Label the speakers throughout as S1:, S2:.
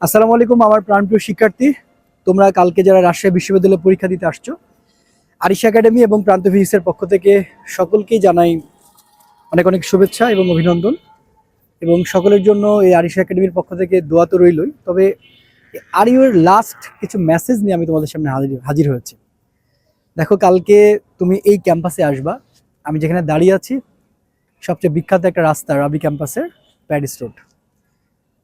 S1: আসসালামু আলাইকুম আমার প্রাণপ্রিয় শিক্ষার্থী। তোমরা কালকে যারা রাজশাহী বিশ্ববিদ্যালয়ে পরীক্ষা দিতে আসছো, আরিশ একাডেমি এবং প্রান্ত ফিজিক্সের পক্ষ থেকে সকলকেই জানাই অনেক অনেক শুভেচ্ছা এবং অভিনন্দন। এবং সকলের জন্য এই আরিশ একাডেমির পক্ষ থেকে দোয়া তো রইলই, তবে আর ইউর লাস্ট কিছু মেসেজ নিয়ে আমি তোমাদের সামনে হাজির হয়েছি। দেখো, কালকে তুমি এই ক্যাম্পাসে আসবা। আমি যেখানে দাঁড়িয়ে আছি সবচেয়ে বিখ্যাত একটা রাস্তা রাবি ক্যাম্পাসের প্যারিস রোড।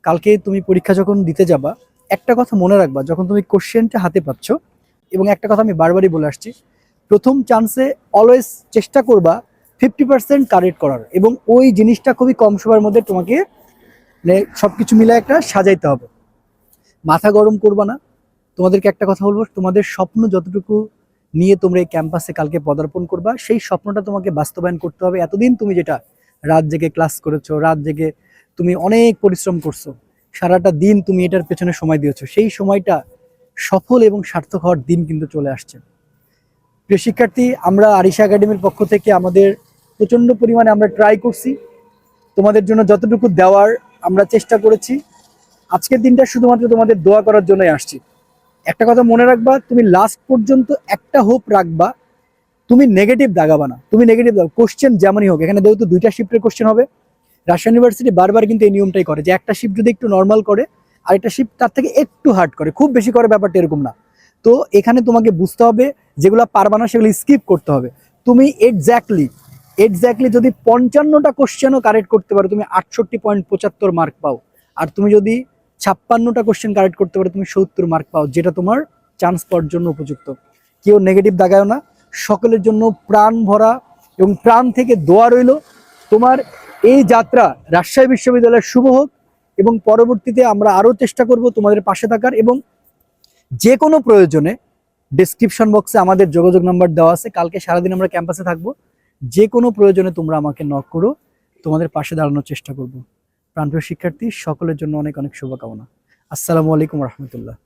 S1: কালকে তুমি পরীক্ষা যখন দিতে যাবা, একটা কথা মনে রাখবা, যখন তুমি কোশ্চেনটা হাতে পাচ্ছ, এবং একটা কথা আমি বারবারই বলে আসছি, প্রথম চান্সে অলওয়েজ চেষ্টা করবা 50% কারেক্ট করার, এবং ওই জিনিসটা খুবই কম সময়ের মধ্যে তোমাকে মানে সব কিছু মিলে একটা সাজাইতে হবে। মাথা গরম করবা না। তোমাদেরকে একটা কথা বলবো, তোমাদের স্বপ্ন যতটুকু নিয়ে তোমরা এই ক্যাম্পাসে কালকে পদার্পণ করবা, সেই স্বপ্নটা তোমাকে বাস্তবায়ন করতে হবে। এতদিন তুমি যেটা রাত জেগে ক্লাস করেছো, রাত জেগে তুমি অনেক পরিশ্রম করছো, সারাটা দিন তুমি এটার পেছনে সময় দিয়েছো, সেই সময়টা সফল এবং সার্থক হওয়ার দিন কিন্তু চলে আসছে। প্রিয় শিক্ষার্থী, আমরা আরিশা একাডেমির পক্ষ থেকে আমাদের প্রচণ্ড পরিমাণে আমরা ট্রাই করছি, তোমাদের জন্য যতটুকু দেওয়ার আমরা চেষ্টা করেছি। আজকের দিনটা শুধুমাত্র তোমাদের দোয়া করার জন্যই আসছি। একটা কথা মনে রাখবা, তুমি লাস্ট পর্যন্ত একটা হোপ রাখবা, তুমি নেগেটিভ দাগাবা না। তুমি নেগেটিভ দাও, কোশ্চেন যেমনই হোক। এখানে যেহেতু 2টা শিফটের কোশ্চেন হবে, রাজশাহী ইউনিভার্সিটি বারবার কিন্তু এই নিয়মটাই করে যে একটা শিফট যদি একটু নর্মাল করে আর একটা শিফট তার থেকে একটু হার্ড করে, খুব বেশি করে, ব্যাপারটা এরকম না। তো এখানে তোমাকে বুঝতে হবে যেগুলো পারবা না সেগুলো স্কিপ করতে হবে। তুমি এক্স্যাক্টলি যদি 55টা কোশ্চেনও কারেক্ট করতে পারো, তুমি 68.75 মার্ক পাও। আর তুমি যদি 56টা কোশ্চেন কারেক্ট করতে পারো, তুমি 70 মার্ক পাও, যেটা তোমার চান্স পাওয়ার জন্য উপযুক্ত। কেউ নেগেটিভ দাগায়ও না। সকলের জন্য প্রাণ ভরা এবং প্রাণ থেকে দোয়া রইল, তোমার এই যাত্রা রাজশাহী বিশ্ববিদ্যালয়ের শুভ হোক, এবং পরবর্তীতে আমরা আরও চেষ্টা করব তোমাদের পাশে থাকার। এবং যে কোনো প্রয়োজনে ডেসক্রিপশন বক্সে আমাদের যোগাযোগ নাম্বার দেওয়া আছে। কালকে সারাদিন আমরা ক্যাম্পাসে থাকবো, যে কোনো প্রয়োজনে তোমরা আমাকে নক করো, তোমাদের পাশে দাঁড়ানোর চেষ্টা করব। প্রাণপ্রিয় শিক্ষার্থী, সকলের জন্য অনেক অনেক শুভকামনা। আসসালামু আলাইকুম রহমতুল্লাহ।